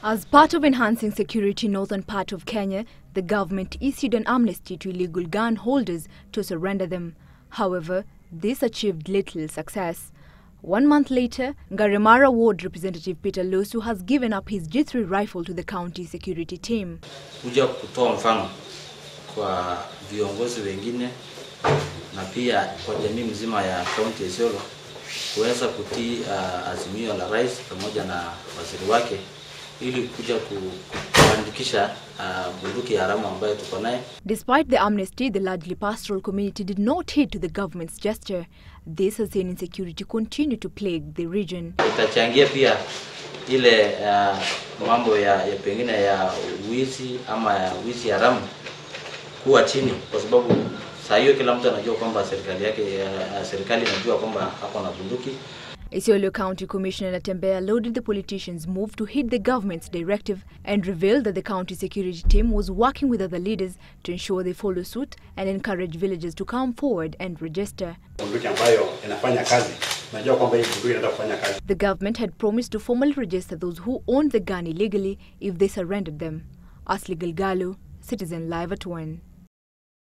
As part of enhancing security in northern part of Kenya, the government issued an amnesty to illegal gun holders to surrender them. However, this achieved little success. 1 month later, Ngaramara Ward Representative Peter Losu has given up his G3 rifle to the county security team. Kuja kutoa mfano kwa viongozi wengine na pia kwa jamii mzima ya county Isiolo kuweza kutii azimio la rais pamoja na waziri wake ili kuja kuandikisha bunduki haramu ambayo tuko naye. Despite the amnesty, the largely pastoral community did not heed to the government's gesture. This has seen insecurity continue to plague the region. Itachangia pia ile mambo ya pengine ya wizi ama wizi haramu kuwa chini kwa sababu saa hiyo kila mtu anajua kwamba serikali inajua kwamba hapo na bunduki. Isiolo County Commissioner Natembea lauded the politicians' move to heed the government's directive and revealed that the county security team was working with other leaders to ensure they follow suit and encourage villagers to come forward and register. The government had promised to formally register those who owned the gun illegally if they surrendered them. Asli Gilgalu, Citizen Live at 1.